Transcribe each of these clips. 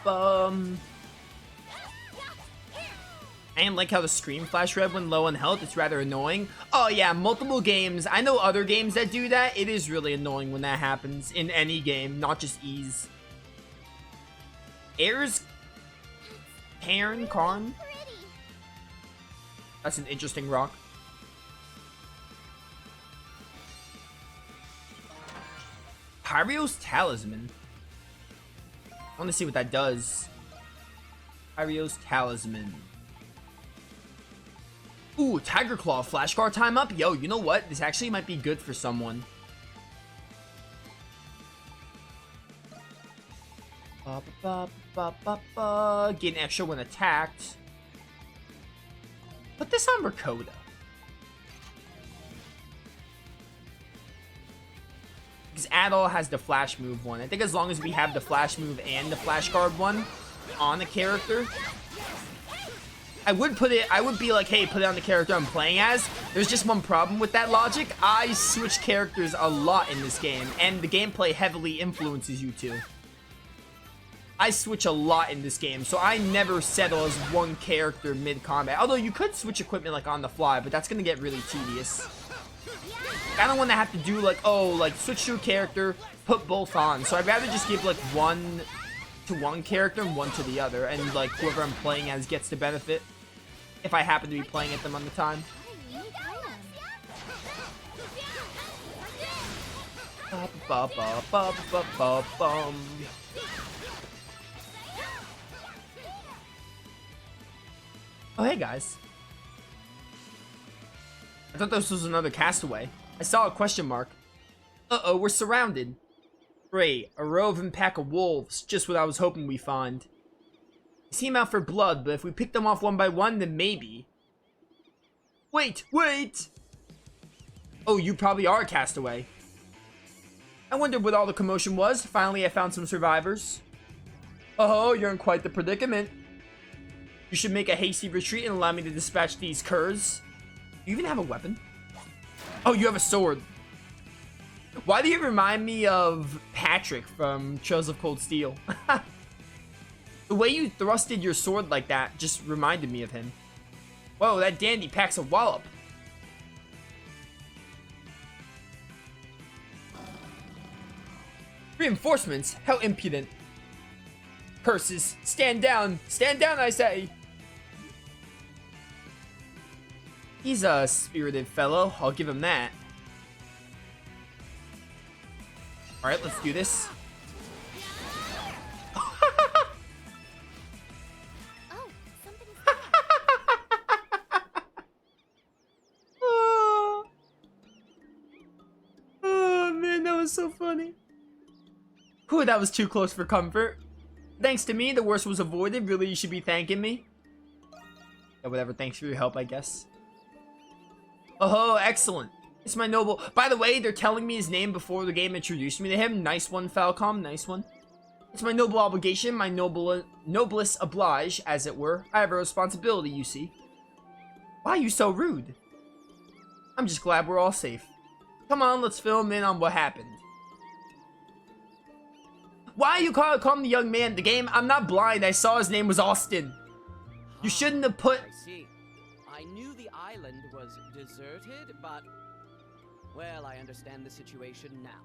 Bum. I didn't like how the screen flash red when low on health. It's rather annoying. Oh yeah, multiple games. I know other games that do that. It is really annoying when that happens in any game, not just Ease. Airs Cairn Karn. That's an interesting rock. Pyrio's Talisman. I want to see what that does. Pyrio's Talisman. Ooh, Tiger Claw flashcard time up. Yo, you know what? This actually might be good for someone. Get an extra when attacked. Put this on Rakoda. Because Adol has the flash move one. I think as long as we have the flash move and the flashcard one on the character, I would be like, hey, put it on the character I'm playing as. There's just one problem with that logic. I switch characters a lot in this game, and the gameplay heavily influences you too. I switch a lot in this game, so I never settle as one character mid-combat. Although you could switch equipment like on the fly, but that's gonna get really tedious. I don't want to have to do like, oh, like switch to a character, put both on. So I'd rather just give like one to one character and one to the other, and like whoever I'm playing as gets the benefit if I happen to be playing at them on the time. Oh, hey guys. I thought this was another castaway. I saw a question mark. Uh-oh, we're surrounded. Great, a roving pack of wolves, just what I was hoping we'd find. They seem out for blood, but if we pick them off one by one, then maybe. Wait! Oh, you probably are a castaway. I wondered what all the commotion was. Finally, I found some survivors. Oh, you're in quite the predicament. You should make a hasty retreat and allow me to dispatch these curs. Do you even have a weapon? Oh, you have a sword. Why do you remind me of Patrick from Trails of Cold Steel? The way you thrusted your sword like that just reminded me of him. Whoa, that dandy packs a wallop. Reinforcements? How impudent. Curses. Stand down, I say. He's a spirited fellow, I'll give him that. Alright, let's do this. Oh man, that was so funny. Whew, that was too close for comfort. Thanks to me, the worst was avoided. Really, you should be thanking me. Yeah, whatever, thanks for your help, I guess. Oh, excellent. It's my noble. By the way, they're telling me his name before the game introduced me to him. Nice one, Falcom. Nice one. It's my noble obligation, my noblest oblige, as it were. I have a responsibility, you see. Why are you so rude? I'm just glad we're all safe. Come on, let's film in on what happened. Why are you calling the young man the game? I'm not blind. I saw his name was Austin. You shouldn't have put... I see. I knew the island was deserted, but... Well, I understand the situation now.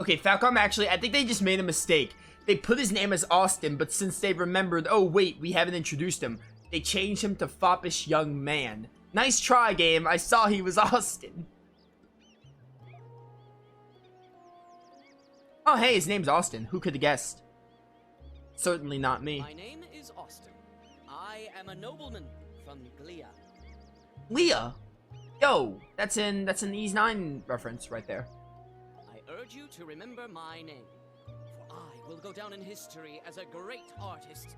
Okay, Falcom, actually, I think they just made a mistake. They put his name as Austin, but since they remembered, oh wait, we haven't introduced him, they changed him to Foppish Young Man. Nice try, game. I saw he was Austin. Oh, hey, his name's Austin. Who could have guessed? Certainly not me. My name is Austin. I am a nobleman from Glia. Leah? Yo, that's an Ease 9 reference right there. I urge you to remember my name, for I will go down in history as a great artist.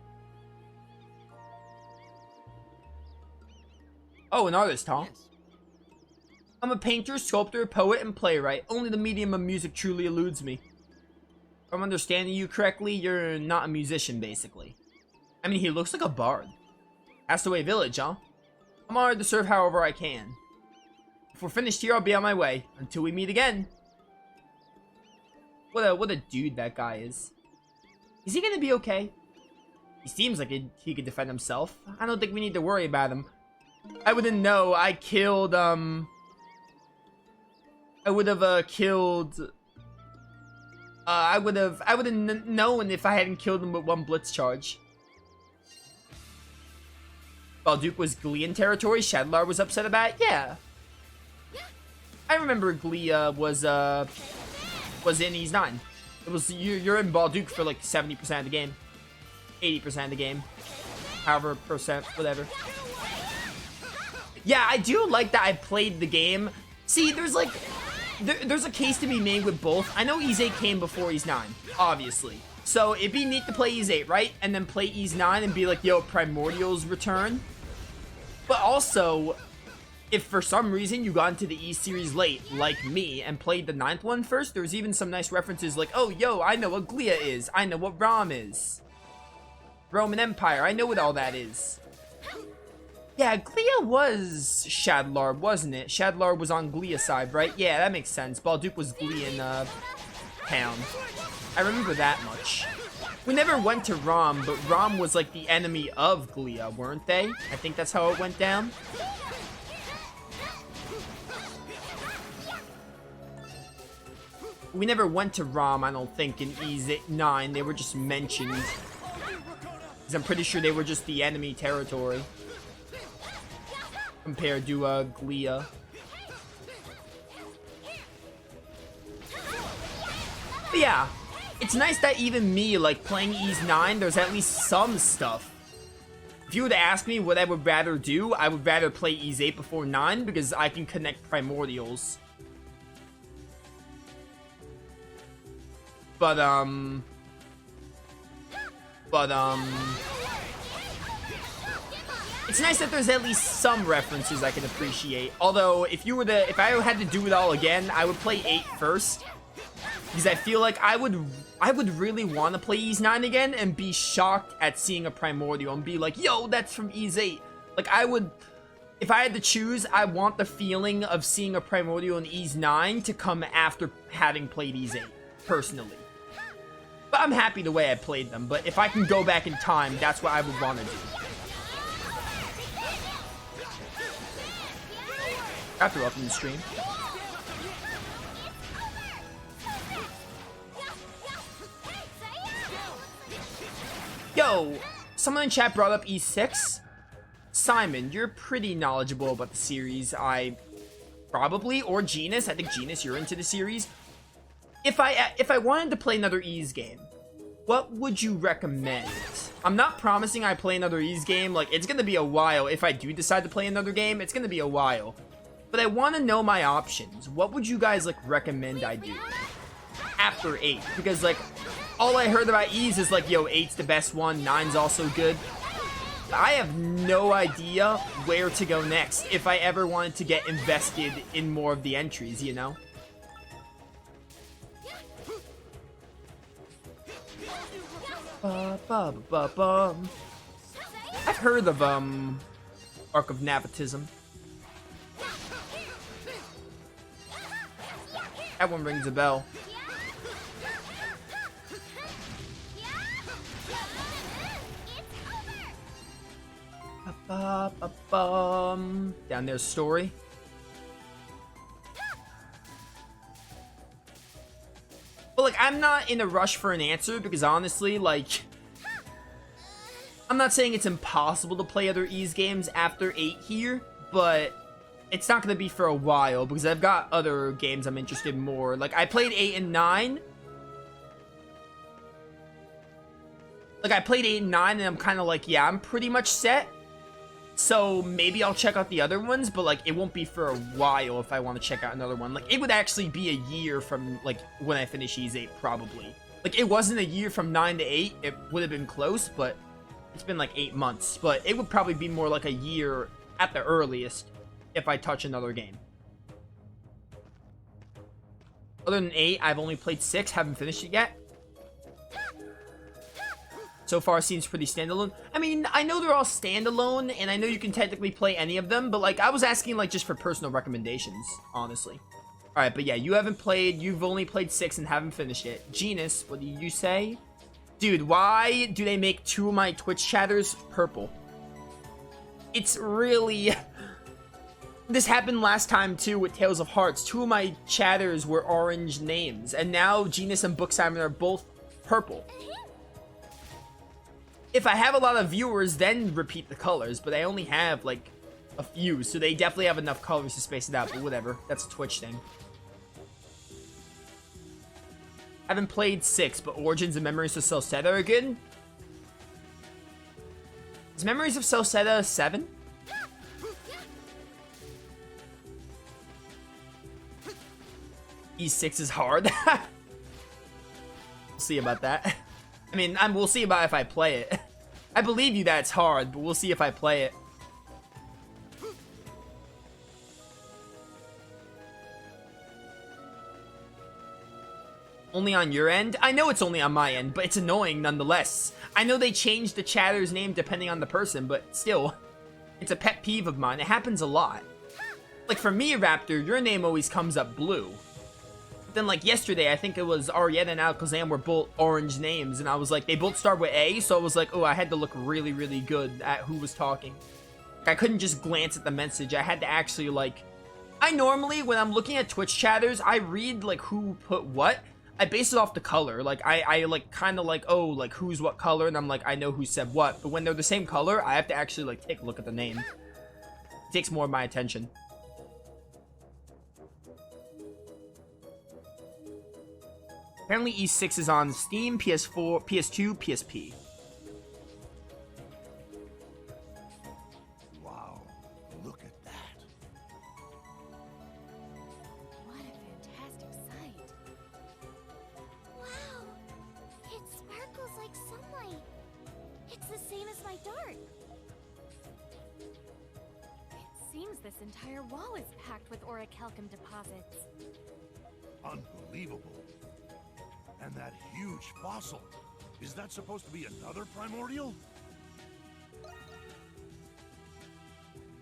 Oh, an artist, huh? Yes. I'm a painter, sculptor, poet, and playwright. Only the medium of music truly eludes me. If I'm understanding you correctly, you're not a musician, basically. I mean, he looks like a bard. Castaway Village, huh? I'm honored to serve however I can. If we're finished here, I'll be on my way. Until we meet again. What a dude that guy is. Is he gonna be okay? He seems like he could defend himself. I don't think we need to worry about him. I wouldn't know. I killed, I would have, killed... I would have known if I hadn't killed him with one blitz charge. Balduke was Gleeon territory. Shadlar was upset about it. Yeah. I remember Gleea was in Ease 9. It was, you're in Balduke for like 70% of the game. 80% of the game. However percent, whatever. Yeah, I do like that I played the game. See, there's like, there's a case to be made with both. I know Ease 8 came before Ease 9, obviously. So it'd be neat to play Ease 8, right? And then play Ease 9 and be like, yo, Primordial's return. But also, if for some reason you got into the Ease series late, like me, and played the 9th one first, there's even some nice references like, oh, yo, I know what Gleea is. I know what Rom is. Roman Empire, I know what all that is. Yeah, Gleea was Shadlar, wasn't it? Shadlar was on Gleea's side, right? Yeah, that makes sense. Balduke was Gleean, Pound. I remember that much. We never went to Rom, but Rom was like the enemy of Gleea, weren't they? I think that's how it went down. We never went to Rom, I don't think, in Ease 9. They were just mentioned. Because I'm pretty sure they were just the enemy territory. Compared to, Gleea. But yeah. It's nice that even me, like, playing Ease 9, there's at least some stuff. If you were to ask me what I would rather do, I would rather play Ease 8 before 9, because I can connect Primordials. But, it's nice that there's at least some references I can appreciate. Although, if I had to do it all again, I would play 8 first. Because I feel like I would really want to play Ease 9 again and be shocked at seeing a Primordial and be like, yo, that's from Ease 8. Like, if I had to choose, I want the feeling of seeing a Primordial in Ease 9 to come after having played Ease 8, personally. But I'm happy the way I played them, but if I can go back in time, that's what I would want to do. After up in the stream. Yo, someone in chat brought up E6. Simon, you're pretty knowledgeable about the series. Or Genus. I think Genus, you're into the series. If I wanted to play another Ease game, what would you recommend? I'm not promising I play another Ease game. Like, it's gonna be a while. If I do decide to play another game, it's gonna be a while. But I want to know my options. What would you guys, like, recommend I do after 8? Because, like, all I heard about Ease is, like, yo, 8's the best one, 9's also good. I have no idea where to go next if I ever wanted to get invested in more of the entries, you know? I've heard of, Arc of Nepotism. That one rings a bell. Down there's story. But, like, I'm not in a rush for an answer because, honestly, like, I'm not saying it's impossible to play other Ease games after 8 here, but it's not going to be for a while because I've got other games I'm interested in more. Like, I played 8 and 9. Like, I played 8 and 9 and I'm kind of like, yeah, I'm pretty much set. So maybe I'll check out the other ones, but, like, it won't be for a while if I want to check out another one. Like, it would actually be a year from, like, when I finish Ease 8, probably. Like, it wasn't a year from 9 to 8. It would have been close, but it's been, like, 8 months. But it would probably be more like a year at the earliest if I touch another game. Other than 8, I've only played 6, haven't finished it yet. So far, seems pretty standalone. I mean, I know they're all standalone, and I know you can technically play any of them, but, like, I was asking, like, just for personal recommendations, honestly. Alright, but yeah, you've only played 6 and haven't finished it. Genus, what do you say? Dude, why do they make 2 of my Twitch chatters purple? It's really... This happened last time too with Tales of Hearts. 2 of my chatters were orange names, and now Genus and Book Simon are both purple. If I have a lot of viewers, then repeat the colors, but I only have like a few, so they definitely have enough colors to space it out, but whatever. That's a Twitch thing. I haven't played 6, but Origins and Memories of Celceta are good. Is Memories of Celceta 7? E6 is hard. We'll see about that. I mean, we'll see about if I play it. I believe you that it's hard, but we'll see if I play it. Only on your end? I know it's only on my end, but it's annoying nonetheless. I know they changed the chatter's name depending on the person, but still. It's a pet peeve of mine. It happens a lot. Like for me, Raptor, your name always comes up blue. But then like yesterday, I think it was Arietta and Alakazam were both orange names, and I was like, they both start with A, so I was like, oh, I had to look really, really good at who was talking. I couldn't just glance at the message. I had to actually like... I normally, when I'm looking at Twitch chatters, I read like who put what. I base it off the color. Like, I like, kind of like, oh, like, who's what color, and I'm like, I know who said what. But when they're the same color, I have to actually, like, take a look at the name. It takes more of my attention. Apparently, E6 is on Steam, PS4, PS2, PSP. Wow, look at that. What a fantastic sight. Wow! It sparkles like sunlight. It's the same as my dart. It seems this entire wall is packed with Orichalcum deposits. Unbelievable. And that huge fossil. Is that supposed to be another primordial?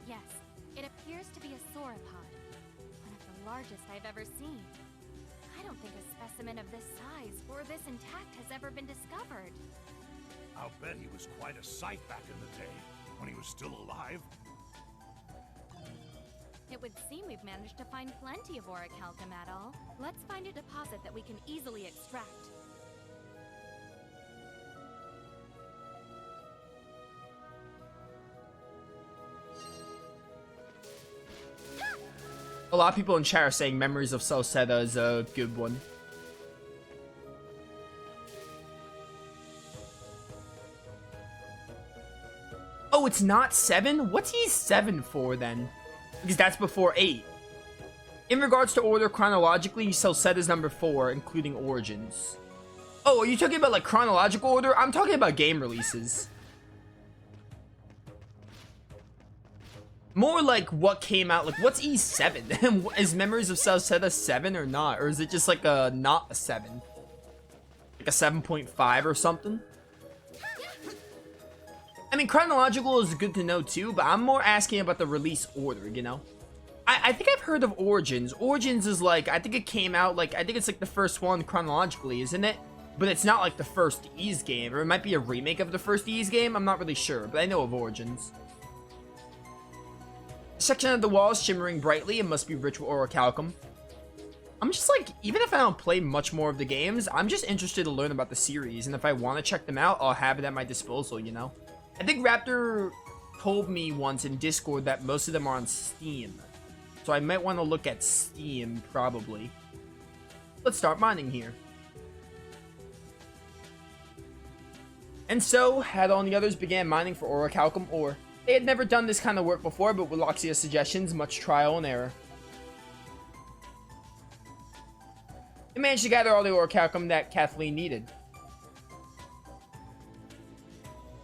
Yes, it appears to be a sauropod. One of the largest I've ever seen. I don't think a specimen of this size or this intact has ever been discovered. I'll bet he was quite a sight back in the day, when he was still alive. It would seem we've managed to find plenty of Orichalcum at all. Let's find a deposit that we can easily extract. A lot of people in chat are saying Memories of Celceta is a good one. Oh, it's not 7? What's E7 for then? Because that's before 8. In regards to order chronologically, Celceta is number 4, including Origins. Oh, are you talking about like chronological order? I'm talking about game releases. More like what came out, like what's E7? Is Memories of Celceta 7 or not? Or is it just like a, not a 7? Like a 7.5 or something? I mean, chronological is good to know too, but I'm more asking about the release order, you know? I think I've heard of Origins. Origins is like, I think it came out, like, I think it's like the first one chronologically, isn't it? But it's not like the first Ys game, or it might be a remake of the first Ys game, I'm not really sure, but I know of Origins. A section of the wall is shimmering brightly, it must be rich with Orichalcum. I'm just like, even if I don't play much more of the games, I'm just interested to learn about the series, and if I want to check them out, I'll have it at my disposal, you know? I think Raptor told me once in Discord that most of them are on Steam. So I might want to look at Steam, probably. Let's start mining here. And so, had all the others began mining for Orichalcum ore. They had never done this kind of work before, but with Loxia's suggestions, much trial and error. They managed to gather all the Orichalcum that Kathleen needed.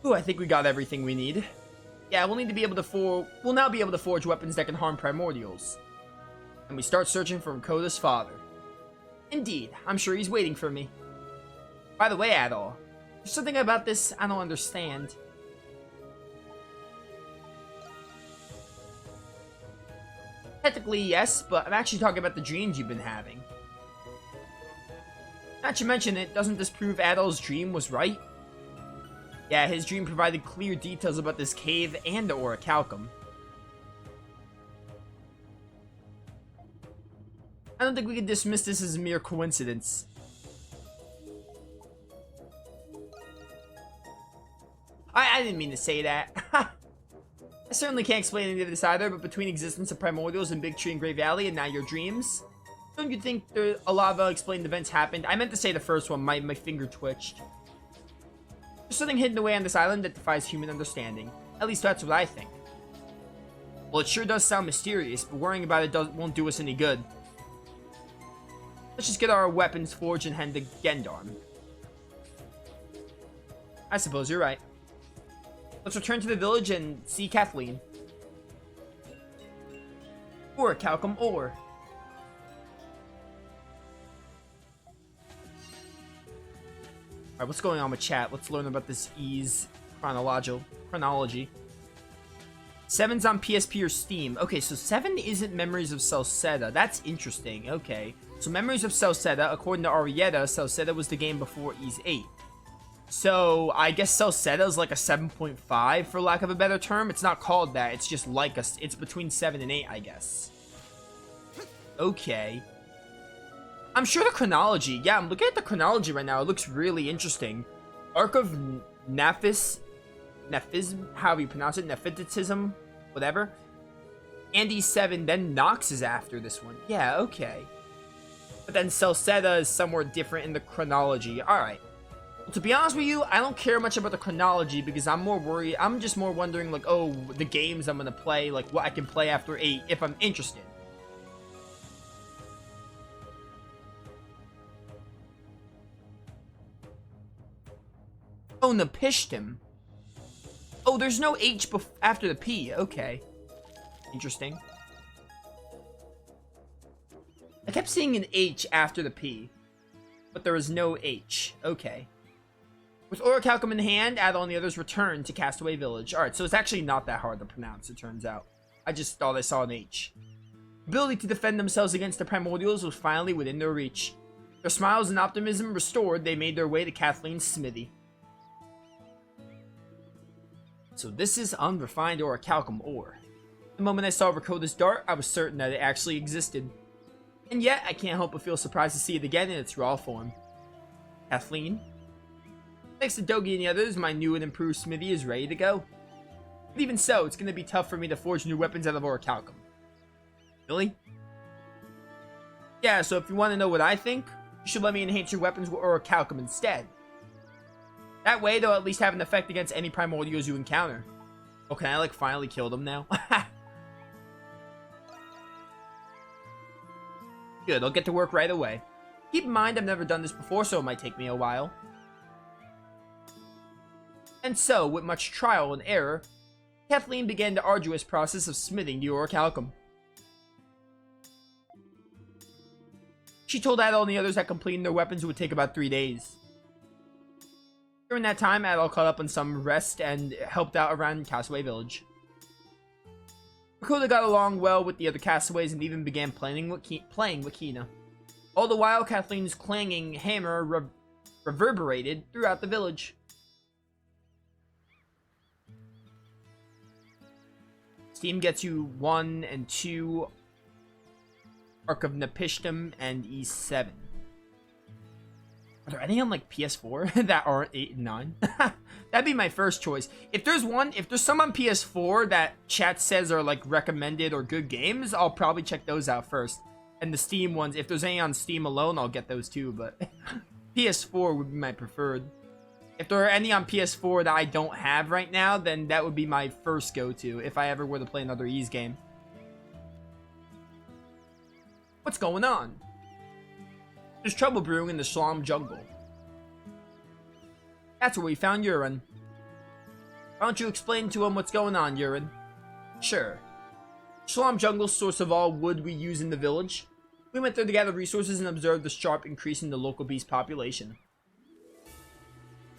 Ooh, I think we got everything we need. Yeah, we'll need to be able to we'll now be able to forge weapons that can harm primordials. And we start searching for Makota's father. Indeed, I'm sure he's waiting for me. By the way, Adol, there's something about this I don't understand. Technically, yes, but I'm actually talking about the dreams you've been having. Not to mention it, doesn't this prove Adol's dream was right? Yeah, his dream provided clear details about this cave and the Orichalcum. I don't think we can dismiss this as a mere coincidence. I didn't mean to say that. I certainly can't explain any of this either, but between existence of primordials in Big Tree and Grey Valley and now your dreams, don't you think a lot of unexplained events happened? I meant to say the first one, my finger twitched. There's something hidden away on this island that defies human understanding. At least that's what I think. Well, it sure does sound mysterious, but worrying about it won't do us any good. Let's just get our weapons forged and head to Gendarm. I suppose you're right. Let's return to the village and see Kathleen. Orichalcum ore. Alright, what's going on with chat? Let's learn about this ease chronology. 7's on PSP or Steam. Okay, so 7 isn't Memories of Celceta. That's interesting. Okay. So Memories of Celceta, according to Arietta, Celceta was the game before Ys 8. So I guess Celceta is like a 7.5 for lack of a better term. It's not called that. It's just like it's between 7 and 8, I guess. Okay. I'm sure the chronology. Yeah, I'm looking at the chronology right now. It looks really interesting. Arc of Nephism, however you pronounce it, Nephitism, whatever. Andy 7, then Nox is after this one. Yeah, okay. But then Celceta is somewhere different in the chronology. Alright. Well, to be honest with you, I don't care much about the chronology because I'm more worried. I'm just more wondering, like, oh, the games I'm going to play, like, what I can play after 8 if I'm interested. Oh, Napishtim. Oh, there's no H after the P. Okay. Interesting. I kept seeing an H after the P, but there is no H. Okay. With Orichalcum in hand, Adol and the others return to Castaway Village. Alright, so it's actually not that hard to pronounce, it turns out. I just thought I saw an H. The ability to defend themselves against the primordials was finally within their reach. Their smiles and optimism restored, they made their way to Kathleen's smithy. So this is unrefined Orichalcum ore. The moment I saw Rakoda's dart, I was certain that it actually existed. And yet, I can't help but feel surprised to see it again in its raw form. Kathleen? Thanks to Dogi and the others, my new and improved smithy is ready to go. But even so, it's going to be tough for me to forge new weapons out of Orichalcum. Really? Yeah, so if you want to know what I think, you should let me enhance your weapons with Orichalcum instead. That way, they'll at least have an effect against any primordials you encounter. Oh, can I, like, finally kill them now? Good, I'll get to work right away. Keep in mind, I've never done this before, so it might take me a while. And so, with much trial and error, Kathleen began the arduous process of smithing the Orichalcum. She told Adol and the others that completing their weapons would take about 3 days. During that time, Adol caught up on some rest and helped out around Castaway Village. Rakoda got along well with the other castaways and even began playing with Kina. All the while, Kathleen's clanging hammer reverberated throughout the village. Steam gets you 1 and 2, Arc of Napishtim, and E7. Are there any on, like, PS4 that aren't 8 and 9? That'd be my first choice. If there's some on PS4 that chat says are, like, recommended or good games, I'll probably check those out first. And the Steam ones, if there's any on Steam alone, I'll get those too, but PS4 would be my preferred. If there are any on PS4 that I don't have right now, then that would be my first go-to if I ever were to play another Ys game. What's going on? There's trouble brewing in the Slum Jungle. That's where we found Urine. Why don't you explain to him what's going on, Urine? Sure. Slum Jungle's source of all wood we use in the village. We went there to gather resources and observed the sharp increase in the local beast population.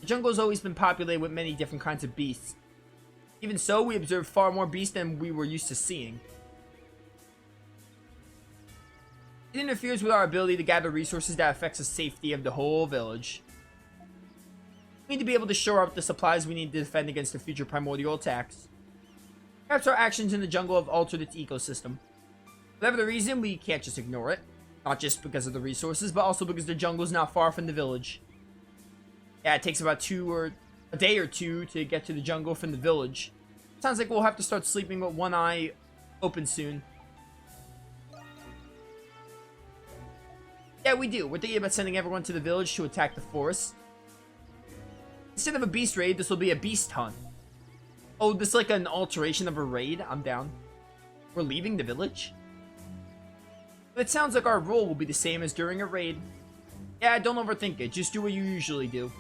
The jungle has always been populated with many different kinds of beasts. Even so, we observed far more beasts than we were used to seeing. It interferes with our ability to gather resources that affects the safety of the whole village. We need to be able to shore up the supplies we need to defend against the future primordial attacks. Perhaps our actions in the jungle have altered its ecosystem. Whatever the reason, we can't just ignore it. Not just because of the resources, but also because the jungle is not far from the village. Yeah, it takes about a day or two to get to the jungle from the village. Sounds like we'll have to start sleeping with one eye open soon. Yeah, we do. We're thinking about sending everyone to the village to attack the forest. Instead of a beast raid, this will be a beast hunt. Oh, this is like an alteration of a raid? I'm down. We're leaving the village? But it sounds like our role will be the same as during a raid. Yeah, don't overthink it. Just do what you usually do.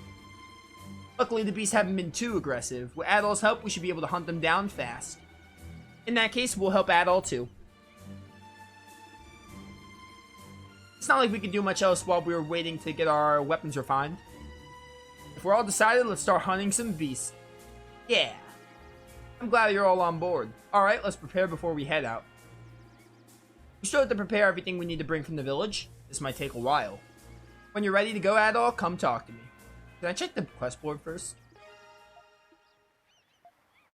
Luckily, the beasts haven't been too aggressive. With Adol's help, we should be able to hunt them down fast. In that case, we'll help Adol too. It's not like we can do much else while we were waiting to get our weapons refined. If we're all decided, let's start hunting some beasts. Yeah. I'm glad you're all on board. Alright, let's prepare before we head out. We still have to prepare everything we need to bring from the village. This might take a while. When you're ready to go, Adol, come talk to me. Can I check the quest board first?